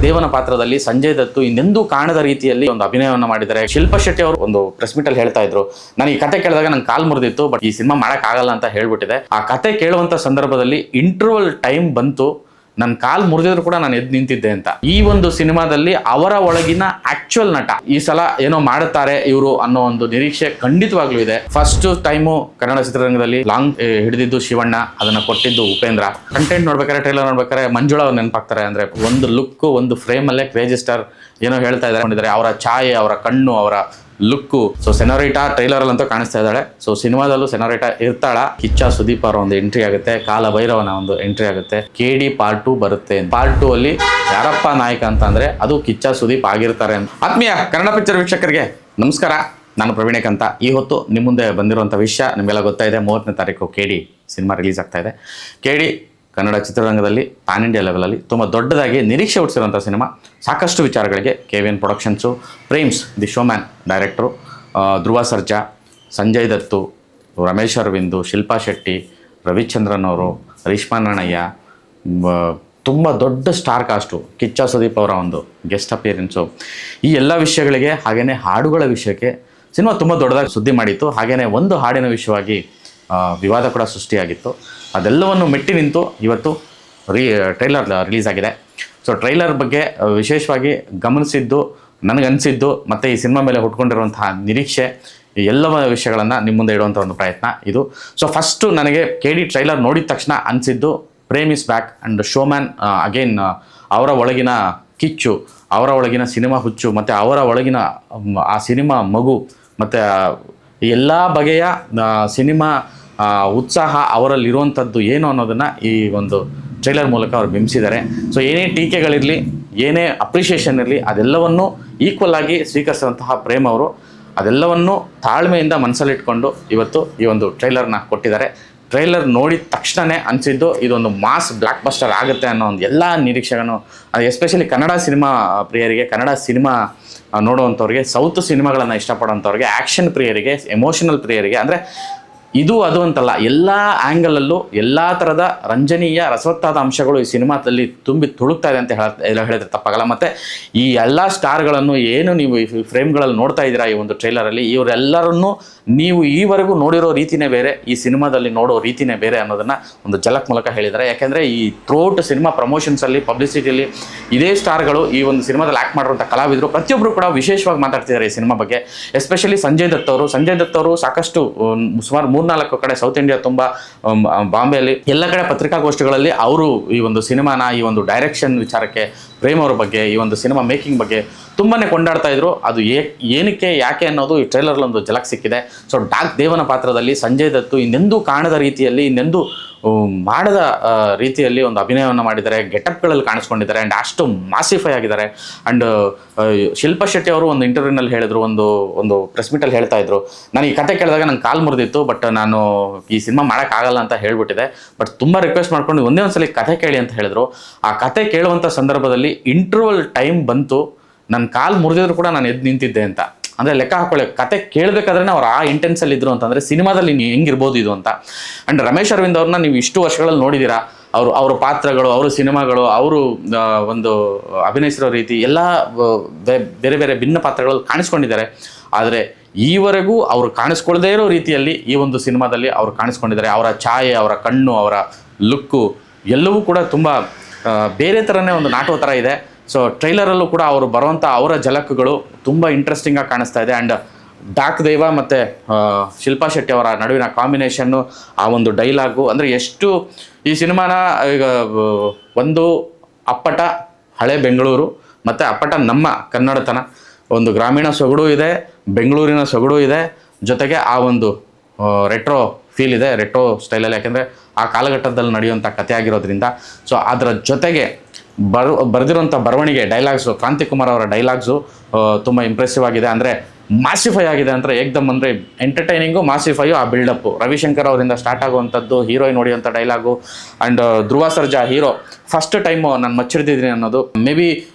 ದೇವನ ಪಾತ್ರದಲ್ಲಿ ಸಂಜಯ್ ದತ್ತು ಇನ್ನೆಂದೂ ಕಾಣದ ರೀತಿಯಲ್ಲಿ ಒಂದು ಅಭಿನಯವನ್ನು ಮಾಡಿದ್ದಾರೆ. ಶಿಲ್ಪಾ ಶೆಟ್ಟಿ ಅವರು ಒಂದು ಪ್ರೆಸ್ ಮೀಟ್ ಅಲ್ಲಿ ಹೇಳ್ತಾ ಇದ್ರು, ನಾನು ಈ ಕತೆ ಕೇಳಿದಾಗ ನಂಗೆ ಕಾಲ್ ಮುರಿದಿತ್ತು, ಬಟ್ ಈ ಸಿನಿಮಾ ಮಾಡಕ್ ಆಗಲ್ಲ ಅಂತ ಹೇಳ್ಬಿಟ್ಟಿದೆ. ಆ ಕತೆ ಕೇಳುವಂತ ಸಂದರ್ಭದಲ್ಲಿ ಇಂಟರ್ವಲ್ ಟೈಮ್ ಬಂತು, ನನ್ನ ಕಾಲ್ ಮುರಿದಿದ್ರು ಕೂಡ ನಾನು ಎದ್ದು ನಿಂತಿದ್ದೆ ಅಂತ. ಈ ಒಂದು ಸಿನಿಮಾದಲ್ಲಿ ಅವರ ಒಳಗಿನ ಆಕ್ಚುಯಲ್ ನಟ ಈ ಸಲ ಏನೋ ಮಾಡುತ್ತಾರೆ ಇವರು ಅನ್ನೋ ಒಂದು ನಿರೀಕ್ಷೆ ಖಂಡಿತವಾಗ್ಲೂ ಇದೆ. ಫಸ್ಟ್ ಟೈಮು ಕನ್ನಡ ಚಿತ್ರರಂಗದಲ್ಲಿ ಲಾಂಗ್ ಹಿಡಿದಿದ್ದು ಶಿವಣ್ಣ, ಅದನ್ನ ಕೊಟ್ಟಿದ್ದು ಉಪೇಂದ್ರ. ಕಂಟೆಂಟ್ ನೋಡ್ಬೇಕಾದ್ರೆ, ಟ್ರೈಲರ್ ನೋಡ್ಬೇಕಾದ್ರೆ ಮಂಜುಳಾ ಅವ್ರು ನೆನಪಾಗ್ತಾರೆ. ಅಂದ್ರೆ ಒಂದು ಲುಕ್, ಒಂದು ಫ್ರೇಮ್ ಅಲ್ಲೇ ಕ್ರೇಜಿ ಸ್ಟಾರ್ ಏನೋ ಹೇಳ್ತಾ ಇದ್ದಾರೆ. ಅವರ ಛಾಯೆ, ಅವರ ಕಣ್ಣು, ಅವರ ಲುಕ್ಕು. ಸೊ ಸೆನೋರಿಟಾ ಟ್ರೈಲರ್ ಅಲ್ಲಂತೂ ಕಾಣಿಸ್ತಾ ಇದ್ದಾಳೆ. ಸೊ ಸಿನಿಮಾದಲ್ಲೂ ಸೆನೋರಿಟಾ ಇರ್ತಾಳ. ಕಿಚ್ಚ ಸುದೀಪ್ ಅವರ ಒಂದು ಎಂಟ್ರಿ ಆಗುತ್ತೆ, ಕಾಲ ಭೈರವನ ಒಂದು ಎಂಟ್ರಿ ಆಗುತ್ತೆ. KD ಪಾರ್ಟ್ 2 ಬರುತ್ತೆ. ಪಾರ್ಟ್ 2 ಅಲ್ಲಿ ಯಾರಪ್ಪ ನಾಯಕ ಅಂತ ಅಂದ್ರೆ ಅದು ಕಿಚ್ಚ ಸುದೀಪ್ ಆಗಿರ್ತಾರೆ ಅಂತ. ಆತ್ಮೀಯ ಕನ್ನಡ ಪಿಕ್ಚರ್ ವೀಕ್ಷಕರಿಗೆ ನಮಸ್ಕಾರ, ನಾನು ಪ್ರವೀಣೇಕ್ ಅಂತ. ಈ ಹೊತ್ತು ನಿಮ್ಮ ಮುಂದೆ ಬಂದಿರುವಂಥ ವಿಷಯ ನಿಮಗೆಲ್ಲ ಗೊತ್ತಾಯಿದೆ. 30ನೇ ತಾರೀಕು KD ಸಿನಿಮಾ ರಿಲೀಸ್ ಆಗ್ತಾ ಇದೆ. KD ಕನ್ನಡ ಚಿತ್ರರಂಗದಲ್ಲಿ ಪ್ಯಾನ್ ಇಂಡಿಯಾ ಲೆವೆಲಲ್ಲಿ ತುಂಬ ದೊಡ್ಡದಾಗಿ ನಿರೀಕ್ಷೆ ಹುಟ್ಟಿಸಿರುವಂಥ ಸಿನಿಮಾ. ಸಾಕಷ್ಟು ವಿಚಾರಗಳಿಗೆ KVN productions, Prems the showman director, Dhruva Sarja, Sanjay Dutt, Ramesh Arvind, Shilpa Shetty, Ravichandran ಅವರು, ರೇಷ್ಮಾ ನಾಣಯ್ಯ, ತುಂಬ ದೊಡ್ಡ ಸ್ಟಾರ್ ಕಾಸ್ಟು, ಕಿಚ್ಚ ಸುದೀಪ್ ಅವರ ಒಂದು ಗೆಸ್ಟ್ ಅಪಿಯರೆನ್ಸು, ಈ ಎಲ್ಲ ವಿಷಯಗಳಿಗೆ ಹಾಗೆಯೇ ಹಾಡುಗಳ ವಿಷಯಕ್ಕೆ ಸಿನಿಮಾ ತುಂಬ ದೊಡ್ಡದಾಗಿ ಸುದ್ದಿ ಮಾಡಿತ್ತು. ಹಾಗೆಯೇ ಒಂದು ಹಾಡಿನ ವಿಷಯವಾಗಿ ವಿವಾದ ಕೂಡ ಸೃಷ್ಟಿಯಾಗಿತ್ತು. ಅದೆಲ್ಲವನ್ನು ಮೆಟ್ಟಿ ನಿಂತು ಇವತ್ತು ಟ್ರೈಲರ್ ರಿಲೀಸ್ ಆಗಿದೆ. ಸೊ ಟ್ರೈಲರ್ ಬಗ್ಗೆ ವಿಶೇಷವಾಗಿ ಗಮನಿಸಿದ್ದು, ನನಗನ್ನಿಸಿದ್ದು ಮತ್ತು ಈ ಸಿನಿಮಾ ಮೇಲೆ ಹುಟ್ಕೊಂಡಿರುವಂತಹ ನಿರೀಕ್ಷೆ, ಎಲ್ಲ ವಿಷಯಗಳನ್ನು ನಿಮ್ಮ ಮುಂದೆ ಇಡುವಂಥ ಒಂದು ಪ್ರಯತ್ನ ಇದು. ಸೊ ಫಸ್ಟು ನನಗೆ KD ಟ್ರೈಲರ್ ನೋಡಿದ ತಕ್ಷಣ ಅನಿಸಿದ್ದು Prem is back and showman again. ಅವರ ಒಳಗಿನ ಕಿಚ್ಚು, ಅವರ ಒಳಗಿನ ಸಿನಿಮಾ ಹುಚ್ಚು ಮತ್ತು ಅವರ ಒಳಗಿನ ಆ ಸಿನಿಮಾ ಮಗು ಮತ್ತು ಎಲ್ಲ ಬಗೆಯ ಸಿನಿಮಾ ಉತ್ಸಾಹ ಅವರಲ್ಲಿರುವಂಥದ್ದು ಏನು ಅನ್ನೋದನ್ನು ಈ ಒಂದು ಟ್ರೈಲರ್ ಮೂಲಕ ಅವರು ಬಿಂಬಿಸಿದ್ದಾರೆ. ಸೊ ಏನೇ ಟೀಕೆಗಳಿರಲಿ, ಏನೇ ಅಪ್ರಿಷಿಯೇಷನ್ ಇರಲಿ, ಅದೆಲ್ಲವನ್ನು ಈಕ್ವಲ್ ಆಗಿ ಸ್ವೀಕರಿಸುವಂತಹ ಪ್ರೇಮ್ ಅವರು ಅದೆಲ್ಲವನ್ನು ತಾಳ್ಮೆಯಿಂದ ಮನಸ್ಸಲ್ಲಿಟ್ಕೊಂಡು ಇವತ್ತು ಈ ಒಂದು ಟ್ರೈಲರ್ನ ಕೊಟ್ಟಿದ್ದಾರೆ. ಟ್ರೈಲರ್ ನೋಡಿದ ತಕ್ಷಣವೇ ಅನಿಸಿದ್ದು ಇದೊಂದು ಮಾಸ್ ಬ್ಲಾಕ್ ಬಸ್ಟರ್ ಆಗುತ್ತೆ ಅನ್ನೋ ಒಂದು ಎಲ್ಲ ನಿರೀಕ್ಷೆಗಳನ್ನು, ಎಸ್ಪೆಷಲಿ ಕನ್ನಡ ಸಿನಿಮಾ ಪ್ರಿಯರಿಗೆ, ಕನ್ನಡ ಸಿನಿಮಾ ನೋಡುವಂಥವ್ರಿಗೆ, ಸೌತ್ ಸಿನಿಮಾಗಳನ್ನು ಇಷ್ಟಪಡೋಂಥವ್ರಿಗೆ, ಆ್ಯಕ್ಷನ್ ಪ್ರಿಯರಿಗೆ, ಎಮೋಷನಲ್ ಪ್ರಿಯರಿಗೆ, ಅಂದರೆ ಇದು ಅದು ಅಂತಲ್ಲ, ಎಲ್ಲ ಆ್ಯಂಗಲಲ್ಲೂ ಎಲ್ಲ ಥರದ ರಂಜನೀಯ ರಸವತ್ತಾದ ಅಂಶಗಳು ಈ ಸಿನಿಮಾದಲ್ಲಿ ತುಂಬಿ ತುಳುಕ್ತಾ ಇದೆ ಅಂತ ಹೇಳಿದ್ರೆ ತಪ್ಪಾಗಲ್ಲ. ಮತ್ತು ಈ ಎಲ್ಲ ಸ್ಟಾರ್ಗಳನ್ನು ಏನು ನೀವು ಈ ಫ್ರೇಮ್ಗಳಲ್ಲಿ ನೋಡ್ತಾ ಇದ್ದೀರಾ ಈ ಒಂದು ಟ್ರೈಲರಲ್ಲಿ, ಇವರೆಲ್ಲರನ್ನೂ ನೀವು ಈವರೆಗೂ ನೋಡಿರೋ ರೀತಿಯೇ ಬೇರೆ, ಈ ಸಿನಿಮಾದಲ್ಲಿ ನೋಡೋ ರೀತಿಯೇ ಬೇರೆ ಅನ್ನೋದನ್ನು ಒಂದು ಝಲಕ್ ಮೂಲಕ ಹೇಳಿದ್ದಾರೆ. ಯಾಕೆಂದರೆ ಈ ಥ್ರೂಔಟ್ ಸಿನಿಮಾ ಪ್ರಮೋಷನ್ಸಲ್ಲಿ, ಪಬ್ಲಿಸಿಟಿಯಲ್ಲಿ ಇದೇ ಸ್ಟಾರ್ಗಳು, ಈ ಒಂದು ಸಿನಿಮಾದಲ್ಲಿ ಆ್ಯಕ್ಟ್ ಮಾಡಿರುವಂಥ ಕಲಾವಿದರು ಪ್ರತಿಯೊಬ್ಬರು ಕೂಡ ವಿಶೇಷವಾಗಿ ಮಾತಾಡ್ತಿದ್ದಾರೆ ಈ ಸಿನಿಮಾ ಬಗ್ಗೆ. ಎಸ್ಪೆಷಲಿ ಸಂಜಯ್ ದತ್ ಅವರು ಸಾಕಷ್ಟು ಸುಮಾರು 3-4 ಕಡೆ ಸೌತ್ ಇಂಡಿಯಾ ತುಂಬ, ಬಾಂಬೆಯಲ್ಲಿ ಎಲ್ಲ ಕಡೆ ಪತ್ರಿಕಾಗೋಷ್ಠಿಗಳಲ್ಲಿ ಅವರು ಈ ಒಂದು ಸಿನಿಮಾನ, ಈ ಒಂದು ಡೈರೆಕ್ಷನ್ ವಿಚಾರಕ್ಕೆ, ಪ್ರೇಮ್ ಅವ್ರ ಬಗ್ಗೆ, ಈ ಒಂದು ಸಿನಿಮಾ ಮೇಕಿಂಗ್ ಬಗ್ಗೆ ತುಂಬಾ ಕೊಂಡಾಡ್ತಾ ಇದ್ರು. ಅದು ಏನಕ್ಕೆ, ಯಾಕೆ ಅನ್ನೋದು ಈ ಟ್ರೈಲರ್ಲಿ ಒಂದು ಝಲಕ್ ಸಿಕ್ಕಿದೆ. ಸೊ ಡಾರ್ಕ್ ದೇವನ ಪಾತ್ರದಲ್ಲಿ ಸಂಜಯ್ ದತ್ತು ಇನ್ನೆಂದೂ ಕಾಣದ ರೀತಿಯಲ್ಲಿ, ಇನ್ನೆಂದೂ ಮಾಡದ ರೀತಿಯಲ್ಲಿ ಒಂದು ಅಭಿನಯವನ್ನು ಮಾಡಿದ್ದಾರೆ. ಗೆಟಪ್ಗಳಲ್ಲಿ ಕಾಣಿಸ್ಕೊಂಡಿದ್ದಾರೆ ಆ್ಯಂಡ್ ಅಷ್ಟು ಮಾಸಿಫೈ ಆಗಿದ್ದಾರೆ. ಆ್ಯಂಡ್ ಶಿಲ್ಪಾ ಶೆಟ್ಟಿ ಅವರು ಒಂದು ಇಂಟರ್ವ್ಯೂನಲ್ಲಿ ಹೇಳಿದ್ರು, ಒಂದು ಪ್ರೆಸ್ ಮೀಟಲ್ಲಿ ಹೇಳ್ತಾ ಇದ್ರು, ನಾನು ಈ ಕತೆ ಕೇಳಿದಾಗ ನಂಗೆ ಕಾಲ್ ಮುರಿದಿತ್ತು, ಬಟ್ ನಾನು ಈ ಸಿನಿಮಾ ಮಾಡೋಕ್ಕಾಗಲ್ಲ ಅಂತ ಹೇಳ್ಬಿಟ್ಟಿದೆ, ಬಟ್ ತುಂಬ ರಿಕ್ವೆಸ್ಟ್ ಮಾಡ್ಕೊಂಡು ಒಂದೇ ಒಂದ್ಸಲಿ ಕತೆ ಕೇಳಿ ಅಂತ ಹೇಳಿದ್ರು. ಆ ಕತೆ ಕೇಳುವಂಥ ಸಂದರ್ಭದಲ್ಲಿ ಇಂಟರ್ವಲ್ ಟೈಮ್ ಬಂತು, ನನ್ನ ಕಾಲ್ ಮುರಿದಿದ್ರು ಕೂಡ ನಾನು ಎದ್ದು ನಿಂತಿದ್ದೆ ಅಂತ. ಅಂದರೆ ಲೆಕ್ಕ ಹಾಕೊಳ್ಳಿ, ಕತೆ ಕೇಳಬೇಕಾದ್ರೆ ಅವ್ರು ಆ ಇಂಟೆನ್ಸಲ್ಲಿ ಇದ್ರು ಅಂತಂದರೆ ಸಿನಿಮಾದಲ್ಲಿ ಹೆಂಗಿರ್ಬೋದು ಇದು ಅಂತ. ಆ್ಯಂಡ್ ರಮೇಶ್ ಅರವಿಂದ್ ಅವ್ರನ್ನ ನೀವು ಇಷ್ಟು ವರ್ಷಗಳಲ್ಲಿ ನೋಡಿದ್ದೀರಾ, ಅವ್ರ ಪಾತ್ರಗಳು, ಅವ್ರ ಸಿನಿಮಾಗಳು, ಅವರು ಒಂದು ಅಭಿನಯಿಸಿರೋ ರೀತಿ ಎಲ್ಲ ಬೇರೆ ಬೇರೆ ಭಿನ್ನ ಪಾತ್ರಗಳಲ್ಲಿ ಕಾಣಿಸ್ಕೊಂಡಿದ್ದಾರೆ. ಆದರೆ ಈವರೆಗೂ ಅವರು ಕಾಣಿಸ್ಕೊಳ್ಳದೇ ಇರೋ ರೀತಿಯಲ್ಲಿ ಈ ಒಂದು ಸಿನಿಮಾದಲ್ಲಿ ಅವರು ಕಾಣಿಸ್ಕೊಂಡಿದ್ದಾರೆ. ಅವರ ಛಾಯೆ, ಅವರ ಕಣ್ಣು, ಅವರ ಲುಕ್ಕು ಎಲ್ಲವೂ ಕೂಡ ತುಂಬ ಬೇರೆ ಥರನೇ ಒಂದು ನಾಟೋ ಥರ ಇದೆ. ಸೊ ಟ್ರೈಲರಲ್ಲೂ ಕೂಡ ಅವರು ಬರುವಂಥ ಅವರ ಝಲಕ್ಗಳು ತುಂಬ ಇಂಟ್ರೆಸ್ಟಿಂಗಾಗಿ ಕಾಣಿಸ್ತಾ ಇದೆ. ಆ್ಯಂಡ್ ಡಾಕ್ ದೇವ ಮತ್ತು ಶಿಲ್ಪಾ ಶೆಟ್ಟಿ ಅವರ ನಡುವಿನ ಕಾಂಬಿನೇಷನ್ನು, ಆ ಒಂದು ಡೈಲಾಗು, ಅಂದರೆ ಎಷ್ಟು ಈ ಸಿನಿಮಾನ ಈಗ ಒಂದು ಅಪ್ಪಟ ಹಳೆ ಬೆಂಗಳೂರು ಮತ್ತು ಅಪ್ಪಟ ನಮ್ಮ ಕನ್ನಡತನ, ಒಂದು ಗ್ರಾಮೀಣ ಸೊಗಡು ಇದೆ, ಬೆಂಗಳೂರಿನ ಸೊಗಡು ಇದೆ, ಜೊತೆಗೆ ಆ ಒಂದು ರೆಟ್ರೋ ಫೀಲ್ ಇದೆ, ರೆಟ್ರೋ ಸ್ಟೈಲಲ್ಲಿ. ಯಾಕೆಂದರೆ ಆ ಕಾಲಘಟ್ಟದಲ್ಲಿ ನಡೆಯುವಂಥ ಕಥೆ ಆಗಿರೋದ್ರಿಂದ. ಸೊ ಅದರ ಜೊತೆಗೆ ಬರೆದಿರುವಂಥ ಬರವಣಿಗೆ, ಡೈಲಾಗ್ಸು, ಕ್ರಾಂತಿಕುಮಾರ್ ಅವರ ಡೈಲಾಗ್ಸು ತುಂಬ ಇಂಪ್ರೆಸಿವ್ ಆಗಿದೆ. ಅಂದರೆ ಮಾಸಿಫೈ ಆಗಿದೆ ಅಂದರೆ ಏಕ್ದಮ್, ಅಂದರೆ ಎಂಟರ್ಟೈನಿಂಗು, ಮಾಸಿಫೈಯು, ಆ ಬಿಲ್ಡಪ್ಪು. ರವಿಶಂಕರ್ ಅವರಿಂದ ಸ್ಟಾರ್ಟ್ ಆಗುವಂಥದ್ದು, ಹೀರೋಯಿನ್ ಹೊಡೆಯುವಂಥ dialogue. And Dhruva Sarja hero first time ನಾನು ಮಚ್ಚಿಡ್ದಿದ್ದೀನಿ ಅನ್ನೋದು, maybe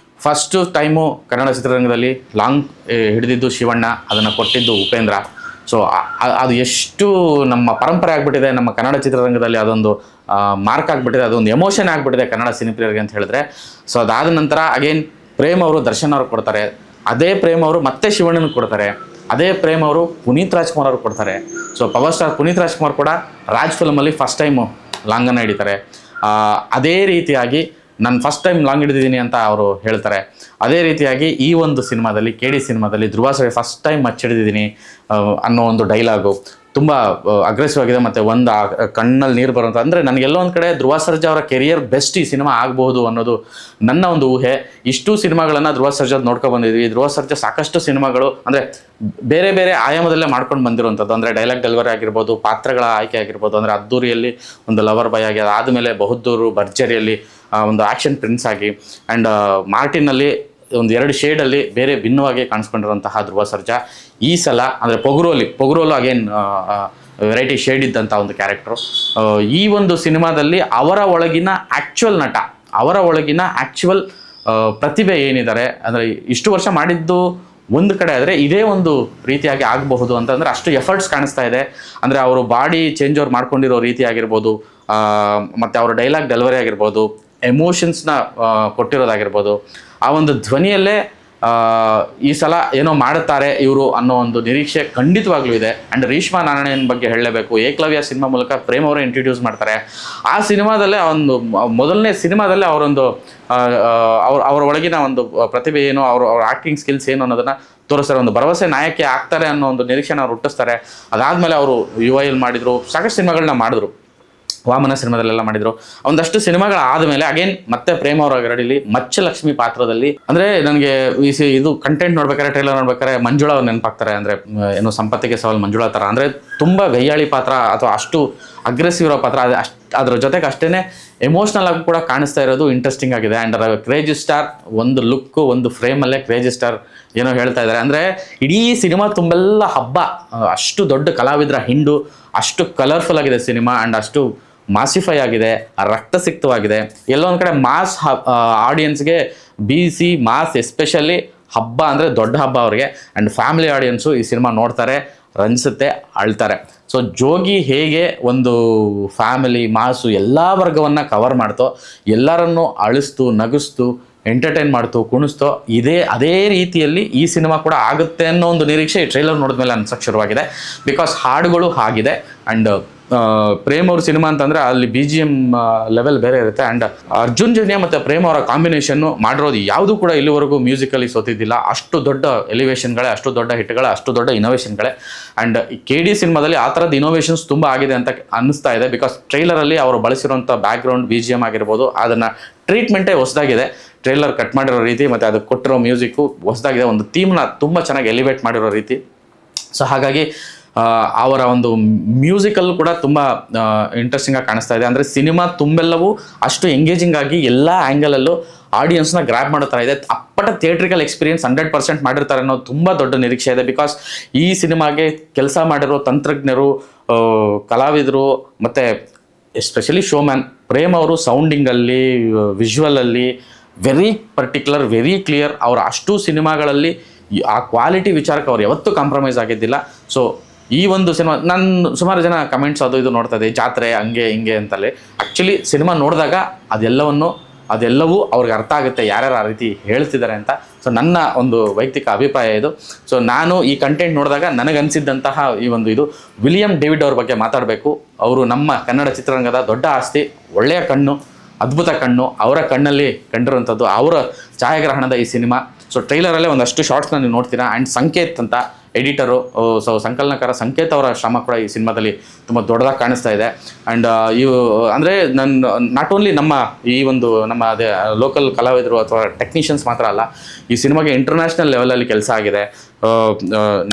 first time Kannada ಚಿತ್ರರಂಗದಲ್ಲಿ ಲಾಂಗ್ ಹಿಡಿದಿದ್ದು ಶಿವಣ್ಣ, ಅದನ್ನು ಕೊಟ್ಟಿದ್ದು ಉಪೇಂದ್ರ. ಸೊ ಅದು ಎಷ್ಟು ನಮ್ಮ ಪರಂಪರೆ ಆಗಿಬಿಟ್ಟಿದೆ, ನಮ್ಮ ಕನ್ನಡ ಚಿತ್ರರಂಗದಲ್ಲಿ ಅದೊಂದು ಮಾರ್ಕ್ ಆಗಿಬಿಟ್ಟಿದೆ, ಅದೊಂದು ಎಮೋಷನ್ ಆಗಿಬಿಟ್ಟಿದೆ ಕನ್ನಡ ಸಿನಿಪ್ರಿಯರಿಗೆ ಅಂತ ಹೇಳಿದ್ರೆ. ಸೊ ಅದಾದ ನಂತರ ಅಗೇನ್ ಪ್ರೇಮ್ ಅವರು ದರ್ಶನ್ ಅವ್ರು ಕೊಡ್ತಾರೆ, ಅದೇ ಪ್ರೇಮ್ ಅವರು ಮತ್ತೆ ಶಿವಣ್ಣನಿಗೆ ಕೊಡ್ತಾರೆ, ಅದೇ ಪ್ರೇಮ್ ಅವರು ಪುನೀತ್ ರಾಜ್ಕುಮಾರ್ ಅವರು ಕೊಡ್ತಾರೆ. So power star Puneeth Rajkumar ಕೂಡ ರಾಜ್ ಫಿಲ್ಮಲ್ಲಿ ಫಸ್ಟ್ ಟೈಮು ಲಾಂಗನ್ನು ಹಿಡಿತಾರೆ. ಅದೇ ರೀತಿಯಾಗಿ ನಾನು ಫಸ್ಟ್ ಟೈಮ್ ಲಾಂಗ್ ಹಿಡಿದಿದ್ದೀನಿ ಅಂತ ಅವರು ಹೇಳ್ತಾರೆ. ಅದೇ ರೀತಿಯಾಗಿ ಈ ಒಂದು ಸಿನಿಮಾದಲ್ಲಿ KD ಸಿನಿಮಾದಲ್ಲಿ ಧ್ರುವ ಸರ್ಜಾ ಫಸ್ಟ್ ಟೈಮ್ ಮಚ್ಚಿಡಿದ್ದೀನಿ ಅನ್ನೋ ಒಂದು ಡೈಲಾಗು ತುಂಬ ಅಗ್ರೆಸಿವ್ ಆಗಿದೆ. ಮತ್ತು ಒಂದು ಕಣ್ಣಲ್ಲಿ ನೀರು ಬರುವಂಥ, ಅಂದರೆ ನನಗೆಲ್ಲೋ ಒಂದು ಕಡೆ ಧ್ರುವ ಸರ್ಜಾ ಅವರ ಕೆರಿಯರ್ ಬೆಸ್ಟ್ ಈ ಸಿನಿಮಾ ಆಗಬಹುದು ಅನ್ನೋದು ನನ್ನ ಒಂದು ಊಹೆ. ಇಷ್ಟು ಸಿನಿಮಾಗಳನ್ನು ಧ್ರುವ ಸರ್ಜಾದ್ ನೋಡ್ಕೊಂಡು ಬಂದಿದ್ವಿ. ಧ್ರುವ ಸರ್ಜಾ ಸಾಕಷ್ಟು ಸಿನಿಮಾಗಳು ಅಂದರೆ ಬೇರೆ ಬೇರೆ ಆಯಾಮದಲ್ಲೇ ಮಾಡ್ಕೊಂಡು ಬಂದಿರುವಂಥದ್ದು, ಅಂದರೆ ಡೈಲಾಗ್ ಡೆಲಿವರಿ ಆಗಿರ್ಬೋದು, ಪಾತ್ರಗಳ ಆಯ್ಕೆ ಆಗಿರ್ಬೋದು. ಅಂದರೆ ಅದ್ದೂರಿಯಲ್ಲಿ ಒಂದು ಲವರ್ ಬಾಯ್ ಆಗಿ, ಆದಮೇಲೆ ಬಹುದ್ದೂರು ಭರ್ಜರಿಯಲ್ಲಿ ಒಂದು ಆ್ಯಕ್ಷನ್ ಪ್ರಿನ್ಸ್ ಆಗಿ, ಆ್ಯಂಡ್ ಮಾರ್ಟಿನಲ್ಲಿ ಒಂದು 2 ಶೇಡಲ್ಲಿ ಬೇರೆ ಭಿನ್ನವಾಗಿ ಕಾಣಿಸ್ಕೊಂಡಿರುವಂತಹ ಧ್ರುವ ಸರ್ಜಾ ಈ ಸಲ ಅಂದರೆ ಪೊಗುರೋಲು ಅಗೇನ್ ವೆರೈಟಿ ಶೇಡ್ ಇದ್ದಂಥ ಒಂದು ಕ್ಯಾರೆಕ್ಟ್ರು. ಈ ಒಂದು ಸಿನಿಮಾದಲ್ಲಿ ಅವರ ಒಳಗಿನ ಆ್ಯಕ್ಚುಯಲ್ ನಟ, ಅವರ ಒಳಗಿನ ಆ್ಯಕ್ಚುಯಲ್ ಪ್ರತಿಭೆ ಏನಿದ್ದಾರೆ, ಅಂದರೆ ಇಷ್ಟು ವರ್ಷ ಮಾಡಿದ್ದು ಒಂದು ಕಡೆ ಆದರೆ ಇದೇ ಒಂದು ರೀತಿಯಾಗಿ ಆಗಬಹುದು ಅಂತಂದರೆ ಅಷ್ಟು ಎಫರ್ಟ್ಸ್ ಕಾಣಿಸ್ತಾ ಇದೆ. ಅಂದರೆ ಅವರು ಬಾಡಿ ಚೇಂಜ್ ಓವರ್ ಮಾಡ್ಕೊಂಡಿರೋ ರೀತಿ ಆಗಿರ್ಬೋದು, ಮತ್ತು ಅವರ ಡೈಲಾಗ್ ಡೆಲಿವರಿ ಆಗಿರ್ಬೋದು, ಎಮೋಷನ್ಸ್ನ ಕೊಟ್ಟಿರೋದಾಗಿರ್ಬೋದು, ಆ ಒಂದು ಧ್ವನಿಯಲ್ಲೇ ಈ ಸಲ ಏನೋ ಮಾಡುತ್ತಾರೆ ಇವರು ಅನ್ನೋ ಒಂದು ನಿರೀಕ್ಷೆ ಖಂಡಿತವಾಗ್ಲೂ ಇದೆ. ಆ್ಯಂಡ್ ರೇಷ್ಮಾ ನಾರಾಯಣನ್ ಬಗ್ಗೆ ಹೇಳಲೇಬೇಕು. ಏಕಲವ್ಯ ಸಿನಿಮಾ ಮೂಲಕ ಪ್ರೇಮ್ ಅವರೇ ಇಂಟ್ರಡ್ಯೂಸ್ ಮಾಡ್ತಾರೆ. ಆ ಸಿನಿಮಾದಲ್ಲೇ ಒಂದು ಮೊದಲನೇ ಸಿನಿಮಾದಲ್ಲೇ ಅವರೊಂದು ಅವರ ಒಳಗಿನ ಒಂದು ಪ್ರತಿಭೆ ಏನು, ಅವ್ರ ಆ್ಯಕ್ಟಿಂಗ್ ಸ್ಕಿಲ್ಸ್ ಏನು ಅನ್ನೋದನ್ನು ತೋರಿಸ್ತಾರೆ. ಒಂದು ಭರವಸೆ ನಾಯಕಿ ಆಗ್ತಾರೆ ಅನ್ನೋ ಒಂದು ನಿರೀಕ್ಷೆನ ಅವ್ರು ಹುಟ್ಟಿಸ್ತಾರೆ. ಅದಾದಮೇಲೆ ಅವರು UIL ಮಾಡಿದರು, ಸಾಕಷ್ಟು ಸಿನಿಮಾಗಳನ್ನ ಮಾಡಿದ್ರು, ವಾಮನ ಸಿನಿಮಾದಲ್ಲೆಲ್ಲ ಮಾಡಿದ್ರು. ಒಂದಷ್ಟು ಸಿನಿಮಾಗಳಾದಮೇಲೆ ಅಗೇನ್ ಮತ್ತೆ ಪ್ರೇಮ್ ಅವರ ಗರಡಿಲಿ ಮಚ್ಚಲಕ್ಷ್ಮಿ ಪಾತ್ರದಲ್ಲಿ, ಅಂದರೆ ನನಗೆ ಇದು ಕಂಟೆಂಟ್ ನೋಡ್ಬೇಕಾದ್ರೆ, ಟ್ರೈಲರ್ ನೋಡ್ಬೇಕಾದ್ರೆ ಮಂಜುಳಾ ಅವ್ರು ನೆನಪಾಗ್ತಾರೆ. ಅಂದರೆ ಏನು ಸಂಪತ್ತಿಗೆ ಸವಾಲ್ ಮಂಜುಳಾ ಥರ, ಅಂದರೆ ತುಂಬ ಗಯ್ಯಾಳಿ ಪಾತ್ರ ಅಥವಾ ಅಷ್ಟು ಅಗ್ರೆಸಿವ್ ಇರೋ ಪಾತ್ರ, ಅದ್ರ ಜೊತೆಗೆ ಅಷ್ಟೇ ಎಮೋಷ್ನಲ್ ಆಗಿ ಕೂಡ ಕಾಣಿಸ್ತಾ ಇರೋದು ಇಂಟ್ರೆಸ್ಟಿಂಗ್ ಆಗಿದೆ. ಆ್ಯಂಡ್ ಕ್ರೇಜಿ ಸ್ಟಾರ್ ಒಂದು ಲುಕ್ಕು, ಒಂದು ಫ್ರೇಮಲ್ಲೇ ಕ್ರೇಜಿ ಸ್ಟಾರ್ ಏನೋ ಹೇಳ್ತಾ ಇದ್ದಾರೆ. ಅಂದರೆ ಇಡೀ ಸಿನಿಮಾ ತುಂಬೆಲ್ಲ ಹಬ್ಬ, ಅಷ್ಟು ದೊಡ್ಡ ಕಲಾವಿದರ ಹಿಂಡು, ಅಷ್ಟು ಕಲರ್ಫುಲ್ ಆಗಿದೆ ಸಿನಿಮಾ, ಆ್ಯಂಡ್ ಅಷ್ಟು ಮಾಸಿಫೈ ಆಗಿದೆ, ರಕ್ತಸಿಕ್ತವಾಗಿದೆ. ಎಲ್ಲೊಂದು ಕಡೆ ಮಾಸ್ ಆಡಿಯನ್ಸ್ಗೆ BC ಮಾಸ್ ಎಸ್ಪೆಷಲಿ ಹಬ್ಬ ಅಂದರೆ ದೊಡ್ಡ ಹಬ್ಬ ಅವ್ರಿಗೆ. ಆ್ಯಂಡ್ ಫ್ಯಾಮಿಲಿ ಆಡಿಯನ್ಸು ಈ ಸಿನಿಮಾ ನೋಡ್ತಾರೆ, ರಂಜಿಸುತ್ತೆ, ಅಳ್ತಾರೆ. ಸೊ ಜೋಗಿ ಹೇಗೆ ಒಂದು ಫ್ಯಾಮಿಲಿ ಮಾಸು ಎಲ್ಲ ವರ್ಗವನ್ನು ಕವರ್ ಮಾಡ್ತೋ, ಎಲ್ಲರನ್ನೂ ಅಳಿಸ್ತು, ನಗಿಸ್ತು, ಎಂಟರ್ಟೈನ್ ಮಾಡ್ತು, ಕುಣಿಸ್ತೋ, ಅದೇ ರೀತಿಯಲ್ಲಿ ಈ ಸಿನಿಮಾ ಕೂಡ ಆಗುತ್ತೆ ಅನ್ನೋ ಒಂದು ನಿರೀಕ್ಷೆ ಈ ಟ್ರೈಲರ್ ನೋಡಿದ್ಮೇಲೆ ಅನ್ಸಕ್ಕೆ ಶುರುವಾಗಿದೆ. ಬಿಕಾಸ್ ಹಾಡುಗಳು ಆಗಿದೆ. ಆ್ಯಂಡ್ ಪ್ರೇಮ್ ಅವ್ರ ಸಿನಿಮಾ ಅಂತಂದರೆ ಅಲ್ಲಿ BGM ಲೆವೆಲ್ ಬೇರೆ ಇರುತ್ತೆ. ಆ್ಯಂಡ್ ಅರ್ಜುನ್ ಜನ್ಯ ಮತ್ತು ಪ್ರೇಮ್ ಅವರ ಕಾಂಬಿನೇಷನ್ನು ಮಾಡಿರೋದು ಯಾವುದೂ ಕೂಡ ಇಲ್ಲಿವರೆಗೂ ಮ್ಯೂಸಿಕಲ್ಲಿ ಸೋತಿದ್ದಿಲ್ಲ. ಅಷ್ಟು ದೊಡ್ಡ ಎಲಿವೇಷನ್ಗಳೇ, ಅಷ್ಟು ದೊಡ್ಡ ಹಿಟ್ಗಳೇ, ಅಷ್ಟು ದೊಡ್ಡ ಇನೋವೇಷನ್ಗಳೇ. ಆ್ಯಂಡ್ KD ಸಿನಿಮಾದಲ್ಲಿ ಆ ಥರದ ಇನೋವೇಷನ್ಸ್ ತುಂಬ ಆಗಿದೆ ಅಂತ ಅನ್ನಿಸ್ತಾ ಇದೆ. ಬಿಕಾಸ್ ಟ್ರೈಲರಲ್ಲಿ ಅವರು ಬಳಸಿರೋಂಥ ಬ್ಯಾಕ್ಗ್ರೌಂಡ್ BGM ಆಗಿರ್ಬೋದು, ಅದನ್ನು ಟ್ರೀಟ್ಮೆಂಟೇ ಹೊಸದಾಗಿದೆ. ಟ್ರೈಲರ್ ಕಟ್ ಮಾಡಿರೋ ರೀತಿ ಮತ್ತು ಅದಕ್ಕೆ ಕೊಟ್ಟಿರೋ ಮ್ಯೂಸಿಕ್ಕು ಹೊಸದಾಗಿದೆ. ಒಂದು ಥೀಮ್ನ ತುಂಬ ಚೆನ್ನಾಗಿ ಎಲಿವೇಟ್ ಮಾಡಿರೋ ರೀತಿ. ಸೊ ಹಾಗಾಗಿ ಅವರ ಒಂದು ಮ್ಯೂಸಿಕಲ್ಲೂ ಕೂಡ ತುಂಬ ಇಂಟ್ರೆಸ್ಟಿಂಗಾಗಿ ಕಾಣಿಸ್ತಾ ಇದೆ. ಅಂದರೆ ಸಿನಿಮಾ ತುಂಬೆಲ್ಲವೂ ಅಷ್ಟು ಎಂಗೇಜಿಂಗ್ ಆಗಿ ಎಲ್ಲ ಆ್ಯಂಗಲಲ್ಲೂ ಆಡಿಯನ್ಸ್ನ ಗ್ರ್ಯಾಬ್ ಮಾಡೋ ಥರ ಇದೆ. ಅಪ್ಪಟ ಥಿಯೇಟ್ರಿಕಲ್ ಎಕ್ಸ್ಪೀರಿಯನ್ಸ್ 100% ಮಾಡಿರ್ತಾರೆ ಅನ್ನೋದು ತುಂಬ ದೊಡ್ಡ ನಿರೀಕ್ಷೆ ಇದೆ. ಬಿಕಾಸ್ ಈ ಸಿನಿಮಾಗೆ ಕೆಲಸ ಮಾಡಿರೋ ತಂತ್ರಜ್ಞರು, ಕಲಾವಿದರು ಮತ್ತು ಎಸ್ಪೆಷಲಿ ಶೋಮ್ಯಾನ್ ಪ್ರೇಮ್ ಅವರು ಸೌಂಡಿಂಗಲ್ಲಿ, ವಿಜುವಲಲ್ಲಿ ವೆರಿ ಪರ್ಟಿಕ್ಯುಲರ್, ವೆರಿ ಕ್ಲಿಯರ್. ಅವರ ಅಷ್ಟು ಸಿನಿಮಾಗಳಲ್ಲಿ ಆ ಕ್ವಾಲಿಟಿ ವಿಚಾರಕ್ಕೆ ಅವ್ರು ಯಾವತ್ತೂ ಕಾಂಪ್ರಮೈಸ್ ಆಗಿದ್ದಿಲ್ಲ. ಸೊ ಈ ಒಂದು ಸಿನಿಮಾ, ನಾನು ಸುಮಾರು ಜನ ಕಮೆಂಟ್ಸ್ ಅದು ಇದು ನೋಡ್ತಾ ಇದ್ದೆ, ಜಾತ್ರೆ ಹಂಗೆ ಹಿಂಗೆ ಅಂತಲೇ. ಆ್ಯಕ್ಚುಲಿ ಸಿನಿಮಾ ನೋಡಿದಾಗ ಅದೆಲ್ಲವೂ ಅವ್ರಿಗೆ ಅರ್ಥ ಆಗುತ್ತೆ, ಯಾರ್ಯಾರು ಆ ರೀತಿ ಹೇಳ್ತಿದ್ದಾರೆ ಅಂತ. ಸೊ ನನ್ನ ಒಂದು ವೈಯಕ್ತಿಕ ಅಭಿಪ್ರಾಯ ಇದು. ಸೊ ನಾನು ಈ ಕಂಟೆಂಟ್ ನೋಡಿದಾಗ ನನಗನ್ಸಿದ್ದಂತಹ ಇದು ವಿಲಿಯಂ ಡೇವಿಡ್ ಅವ್ರ ಬಗ್ಗೆ ಮಾತಾಡಬೇಕು. ಅವರು ನಮ್ಮ ಕನ್ನಡ ಚಿತ್ರರಂಗದ ದೊಡ್ಡ ಆಸ್ತಿ, ಒಳ್ಳೆಯ ಕಣ್ಣು, ಅದ್ಭುತ ಕಣ್ಣು. ಅವರ ಕಣ್ಣಲ್ಲಿ ಕಂಡಿರುವಂಥದ್ದು ಅವರ ಛಾಯಾಗ್ರಹಣದ ಈ ಸಿನಿಮಾ. ಸೊ ಟ್ರೈಲರಲ್ಲೇ ಒಂದಷ್ಟು ಶಾರ್ಟ್ಸ್ನ ನೀವು ನೋಡ್ತೀರಾ. ಆ್ಯಂಡ್ ಸಂಕೇತ್ ಅಂತ ಎಡಿಟರು, ಸೊ ಸಂಕಲನಕಾರ ಸಂಕೇತ್ ಅವರ ಶ್ರಮ ಕೂಡ ಈ ಸಿನಿಮಾದಲ್ಲಿ ತುಂಬ ದೊಡ್ಡದಾಗಿ ಕಾಣಿಸ್ತಾ ಇದೆ. ಆ್ಯಂಡ್ ಇವು ಅಂದರೆ ನಾಟ್ ಓನ್ಲಿ ನಮ್ಮ ಅದೇ ಲೋಕಲ್ ಕಲಾವಿದರು ಅಥವಾ ಟೆಕ್ನಿಷಿಯನ್ಸ್ ಮಾತ್ರ ಅಲ್ಲ, ಈ ಸಿನಿಮಾಗೆ ಇಂಟರ್ನ್ಯಾಷನಲ್ ಲೆವೆಲಲ್ಲಿ ಕೆಲಸ ಆಗಿದೆ.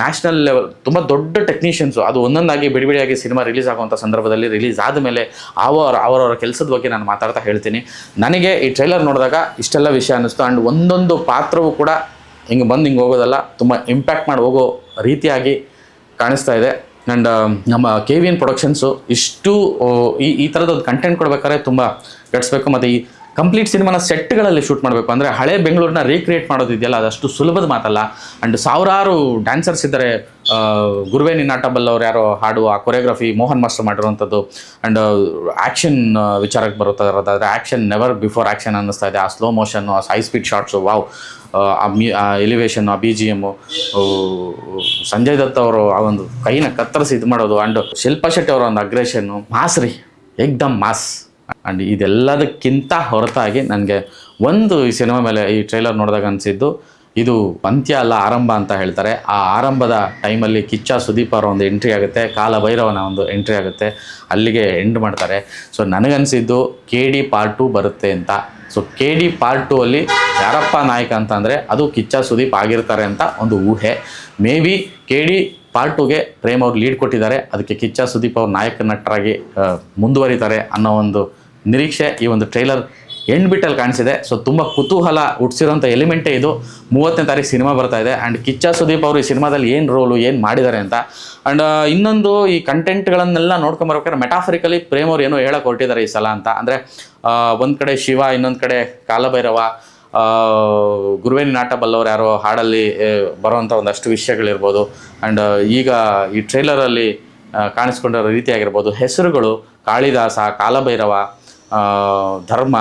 ನ್ಯಾಷನಲ್ ಲೆವೆಲ್ ತುಂಬ ದೊಡ್ಡ ಟೆಕ್ನಿಷಿಯನ್ಸು, ಅದು ಒಂದೊಂದಾಗಿ ಬಿಡಿಬಿಡಿಯಾಗಿ ಸಿನಿಮಾ ರಿಲೀಸ್ ಆಗುವಂಥ ಸಂದರ್ಭದಲ್ಲಿ, ರಿಲೀಸ್ ಆದಮೇಲೆ ಅವರವರ ಕೆಲಸದ ಬಗ್ಗೆ ನಾನು ಮಾತಾಡ್ತಾ ಹೇಳ್ತೀನಿ. ನನಗೆ ಈ ಟ್ರೈಲರ್ ನೋಡಿದಾಗ ಇಷ್ಟೆಲ್ಲ ವಿಷಯ ಅನ್ನಿಸ್ತು. ಆ್ಯಂಡ್ ಒಂದೊಂದು ಪಾತ್ರವೂ ಕೂಡ ಹಿಂಗೆ ಹೋಗೋದಲ್ಲ, ತುಂಬ ಇಂಪ್ಯಾಕ್ಟ್ ಮಾಡಿ ಹೋಗೋ ರೀತಿಯಾಗಿ ಕಾಣಿಸ್ತಾ ಇದೆ. ಆ್ಯಂಡ್ ನಮ್ಮ KVN ಪ್ರೊಡಕ್ಷನ್ಸು ಇಷ್ಟು ಈ ಥರದೊಂದು ಕಂಟೆಂಟ್ ಕೊಡ್ಬೇಕಾದ್ರೆ ತುಂಬ ಗಳಿಸ್ಬೇಕು. ಮತ್ತು ಈ ಕಂಪ್ಲೀಟ್ ಸಿನಿಮಾನ ಸೆಟ್ಗಳಲ್ಲಿ ಶೂಟ್ ಮಾಡಬೇಕು ಅಂದರೆ ಹಳೆ ಬೆಂಗಳೂರನ್ನ ರೀಕ್ರಿಯೇಟ್ ಮಾಡೋದಿದೆಯಲ್ಲ ಅದಷ್ಟು ಸುಲಭದ ಮಾತಲ್ಲ. ಆ್ಯಂಡ್ ಸಾವಿರಾರು ಡ್ಯಾನ್ಸರ್ಸ್ ಇದ್ದಾರೆ. ಗುರುವೇ ನಿನ್ನಾಟ ಬಲ್ಲವ್ರು ಯಾರೋ ಹಾಡುವ ಕೊರಿಯೋಗ್ರಫಿ ಮೋಹನ್ ಮಾಸ್ಟರ್ ಮಾಡಿರುವಂಥದ್ದು. ಆ್ಯಂಡ್ ಆ್ಯಕ್ಷನ್ ವಿಚಾರಕ್ಕೆ ಬರುತ್ತದಾದ್ರೆ ಆ್ಯಕ್ಷನ್ ನೆವರ್ ಬಿಫೋರ್ ಆ್ಯಕ್ಷನ್ ಅನ್ನಿಸ್ತಾ ಇದೆ. ಆ ಸ್ಲೋ ಮೋಷನ್ನು, ಆ ಹೈ ಸ್ಪೀಡ್ ಶಾರ್ಟ್ಸು, ವಾವ್, ಆ ಎಲಿವೇಶನ್ನು, ಆ BGM, ಸಂಜಯ್ ದತ್ ಅವರು ಆ ಒಂದು ಕೈನ ಕತ್ತರಿಸಿ ಇದು ಮಾಡೋದು, ಆ್ಯಂಡ್ ಶಿಲ್ಪಾ ಶೆಟ್ಟಿ ಅವರ ಒಂದು ಅಗ್ರೆಷನ್ನು, ಮಾಸ್ ರೀ, ಏಕ್ದಮ್ ಮಾಸ್. ಆ್ಯಂಡ್ ಇದೆಲ್ಲದಕ್ಕಿಂತ ಹೊರತಾಗಿ ನನಗೆ ಒಂದು ಈ ಸಿನಿಮಾ ಮೇಲೆ ಈ ಟ್ರೈಲರ್ ನೋಡಿದಾಗ ಅನಿಸಿದ್ದು, ಇದು ಅಂತ್ಯ ಅಲ್ಲ ಆರಂಭ ಅಂತ ಹೇಳ್ತಾರೆ. ಆ ಆರಂಭದ ಟೈಮಲ್ಲಿ ಕಿಚ್ಚ ಸುದೀಪ್ ಅವರ ಒಂದು ಎಂಟ್ರಿ ಆಗುತ್ತೆ, ಕಾಲಭೈರವನ ಒಂದು ಎಂಟ್ರಿ ಆಗುತ್ತೆ, ಅಲ್ಲಿಗೆ ಎಂಡ್ ಮಾಡ್ತಾರೆ. ಸೊ ನನಗನ್ಸಿದ್ದು KD Part 2 ಬರುತ್ತೆ ಅಂತ. ಸೊ KD Part 2 ಅಲ್ಲಿ ಯಾರಪ್ಪ ನಾಯಕ ಅಂತ ಅಂದರೆ ಅದು ಕಿಚ್ಚ ಸುದೀಪ್ ಆಗಿರ್ತಾರೆ ಅಂತ ಒಂದು ಊಹೆ. ಮೇ ಬಿ KD Part 2ಗೆ ಪ್ರೇಮ್ ಅವ್ರು ಲೀಡ್ ಕೊಟ್ಟಿದ್ದಾರೆ, ಅದಕ್ಕೆ ಕಿಚ್ಚ ಸುದೀಪ್ ಅವ್ರು ನಾಯಕ ನಟರಾಗಿ ಮುಂದುವರಿತಾರೆ ಅನ್ನೋ ಒಂದು ನಿರೀಕ್ಷೆ ಈ ಒಂದು ಟ್ರೈಲರ್ ಎಂಡ್ ಬಿಟ್ಟಲ್ಲಿ ಕಾಣಿಸಿದೆ. ಸೊ ತುಂಬ ಕುತೂಹಲ ಹುಟ್ಟಿಸಿರೋಂಥ ಎಲಿಮೆಂಟೇ ಇದು. 30ನೇ ತಾರೀಕು ಸಿನಿಮಾ ಬರ್ತಾ ಇದೆ. ಆ್ಯಂಡ್ ಕಿಚ್ಚ ಸುದೀಪ್ ಅವರು ಈ ಸಿನಿಮಾದಲ್ಲಿ ಏನು ರೋಲು ಏನು ಮಾಡಿದ್ದಾರೆ ಅಂತ. ಆ್ಯಂಡ್ ಇನ್ನೊಂದು ಈ ಕಂಟೆಂಟ್ಗಳನ್ನೆಲ್ಲ ನೋಡ್ಕೊಂಬರ್ಬೇಕಾದ್ರೆ ಮೆಟಾಫರಿಕಲಿ ಪ್ರೇಮ್ ಅವ್ರು ಏನೋ ಹೇಳಕ್ಕೆ ಹೊರಟಿದ್ದಾರೆ ಈ ಸಲ ಅಂತ. ಅಂದರೆ ಒಂದು ಕಡೆ ಶಿವ, ಇನ್ನೊಂದು ಕಡೆ ಕಾಲಭೈರವ, ಗುರುವೇ ನಿನ್ನಾಟ ಬಲ್ಲವ್ರು ಯಾರೋ ಹಾಡಲ್ಲಿ ಬರೋವಂಥ ಒಂದಷ್ಟು ವಿಷಯಗಳಿರ್ಬೋದು. ಆ್ಯಂಡ್ ಈಗ ಈ ಟ್ರೈಲರಲ್ಲಿ ಕಾಣಿಸ್ಕೊಂಡಿರೋ ರೀತಿಯಾಗಿರ್ಬೋದು, ಹೆಸರುಗಳು ಕಾಳಿದಾಸ, ಕಾಲಭೈರವ, ಧರ್ಮ,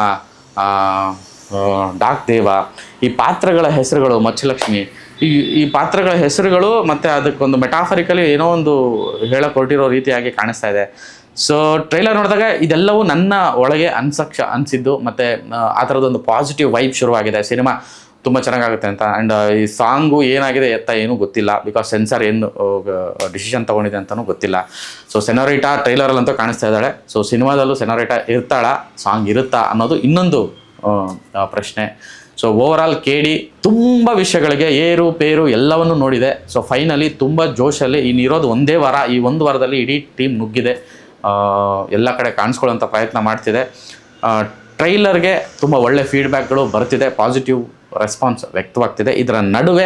ಡಾಕ್ ದೇವ, ಈ ಪಾತ್ರಗಳ ಹೆಸರುಗಳು, ಮಚ್ಚಲಕ್ಷ್ಮಿ, ಈ ಪಾತ್ರಗಳ ಹೆಸರುಗಳು ಮತ್ತು ಅದಕ್ಕೊಂದು ಮೆಟಾಫರಿಕಲಿ ಏನೋ ಒಂದು ಹೇಳಕ್ಕೆ ಹೊರಟಿರೋ ರೀತಿಯಾಗಿ ಕಾಣಿಸ್ತಾ ಇದೆ. ಸೊ ಟ್ರೈಲರ್ ನೋಡಿದಾಗ ಇದೆಲ್ಲವೂ ನನ್ನ ಒಳಗೆ ಅನಿಸಿದ್ದು, ಮತ್ತು ಆ ಥರದೊಂದು ಪಾಸಿಟಿವ್ ವೈಬ್ ಶುರುವಾಗಿದೆ. ಸಿನಿಮಾ ತುಂಬ ಚೆನ್ನಾಗಾಗುತ್ತೆ ಅಂತ. ಆ್ಯಂಡ್ ಈ ಸಾಂಗು ಏನಾಗಿದೆ ಎತ್ತ ಏನೂ ಗೊತ್ತಿಲ್ಲ, ಬಿಕಾಸ್ ಸೆನ್ಸರ್ ಏನು ಡಿಸಿಷನ್ ತೊಗೊಂಡಿದೆ ಅಂತಲೂ ಗೊತ್ತಿಲ್ಲ. ಸೊ ಸೆನೋರಿಟಾ ಟ್ರೈಲರಲ್ಲಂತೂ ಕಾಣಿಸ್ತಾ ಇದ್ದಾಳೆ. ಸೊ ಸಿನಿಮಾದಲ್ಲೂ ಸೆನೋರಿಟಾ ಇರ್ತಾಳ, ಸಾಂಗ್ ಇರುತ್ತಾ ಅನ್ನೋದು ಇನ್ನೊಂದು ಪ್ರಶ್ನೆ. ಸೊ ಓವರಾಲ್ KD ತುಂಬ ವಿಷಯಗಳಿಗೆ ಏರು ಪೇರು ಎಲ್ಲವನ್ನೂ ನೋಡಿದೆ. ಸೊ ಫೈನಲಿ ತುಂಬ ಜೋಶಲ್ಲಿ ಇನ್ನಿರೋದು ಒಂದೇ ವಾರ, ಈ ಒಂದು ವಾರದಲ್ಲಿ ಇಡೀ ಟೀಮ್ ನುಗ್ಗಿದೆ, ಎಲ್ಲ ಕಡೆ ಕಾಣಿಸ್ಕೊಳ್ಳೋಂಥ ಪ್ರಯತ್ನ ಮಾಡ್ತಿದೆ. ಟ್ರೈಲರ್ಗೆ ತುಂಬ ಒಳ್ಳೆ ಫೀಡ್ಬ್ಯಾಕ್ಗಳು ಬರ್ತಿದೆ, ಪಾಸಿಟಿವ್ ರೆಸ್ಪಾನ್ಸ್ ವ್ಯಕ್ತವಾಗ್ತಿದೆ. ಇದರ ನಡುವೆ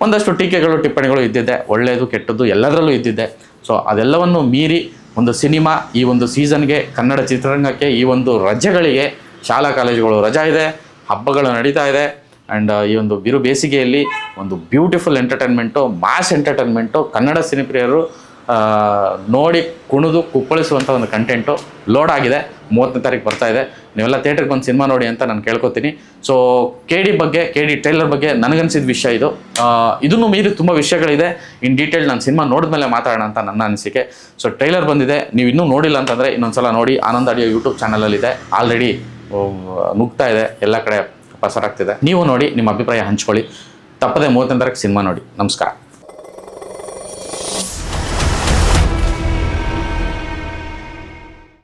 ಒಂದಷ್ಟು ಟೀಕೆಗಳು ಟಿಪ್ಪಣಿಗಳು ಇದ್ದಿದೆ, ಒಳ್ಳೆಯದು ಕೆಟ್ಟದ್ದು ಎಲ್ಲದರಲ್ಲೂ ಇದ್ದಿದೆ. ಸೊ ಅದೆಲ್ಲವನ್ನು ಮೀರಿ ಒಂದು ಸಿನಿಮಾ ಈ ಒಂದು ಸೀಸನ್ಗೆ, ಕನ್ನಡ ಚಿತ್ರರಂಗಕ್ಕೆ, ಈ ಒಂದು ರಜೆಗಳಿಗೆ, ಶಾಲಾ ಕಾಲೇಜುಗಳು ರಜಾ ಇದೆ, ಹಬ್ಬಗಳು ನಡೀತಾ ಇದೆ. ಆ್ಯಂಡ್ ಈ ಒಂದು ಬಿರು ಬೇಸಿಗೆಯಲ್ಲಿ ಒಂದು beautiful entertainment, mass entertainment, Kannada ಸಿನಿಪ್ರಿಯರು ನೋಡಿ ಕುಣಿದು ಕುಪ್ಪಳಿಸುವಂಥ ಒಂದು ಕಂಟೆಂಟು ಲೋಡ್ ಆಗಿದೆ. 30ನೇ ತಾರೀಕು ಬರ್ತಾ ಇದೆ. ನೀವೆಲ್ಲ ಥಿಯೇಟ್ರಿಗೆ ಬಂದು ಸಿನಿಮಾ ನೋಡಿ ಅಂತ ನಾನು ಕೇಳ್ಕೊತೀನಿ. ಸೊ KD ಟ್ರೈಲರ್ ಬಗ್ಗೆ ನನಗನ್ಸಿದ ವಿಷಯ ಇದು. ಇದನ್ನು ಮೀರಿ ತುಂಬ ವಿಷಯಗಳಿದೆ. ಇನ್ ಡೀಟೇಲ್ ನಾನು ಸಿನಿಮಾ ನೋಡಿದ್ಮೇಲೆ ಮಾತಾಡೋಣ ಅಂತ ನನ್ನ ಅನಿಸಿಕೆ. ಸೊ ಟ್ರೈಲರ್ ಬಂದಿದೆ, ನೀವು ಇನ್ನೂ ನೋಡಿಲ್ಲ ಅಂತಂದರೆ ಇನ್ನೊಂದು ಸಲ ನೋಡಿ. ಆನಂದ್ ಆಡಿಯೋ ಯೂಟ್ಯೂಬ್ ಚಾನಲಲ್ಲಿದೆ, ಆಲ್ರೆಡಿ ನುಗ್ತಾ ಇದೆ, ಎಲ್ಲ ಕಡೆ ಪಸರಾಗ್ತಿದೆ. ನೀವು ನೋಡಿ, ನಿಮ್ಮ ಅಭಿಪ್ರಾಯ ಹಂಚ್ಕೊಳ್ಳಿ. ತಪ್ಪದೆ 30ನೇ ತಾರೀಕು ಸಿನಿಮಾ ನೋಡಿ. ನಮಸ್ಕಾರ.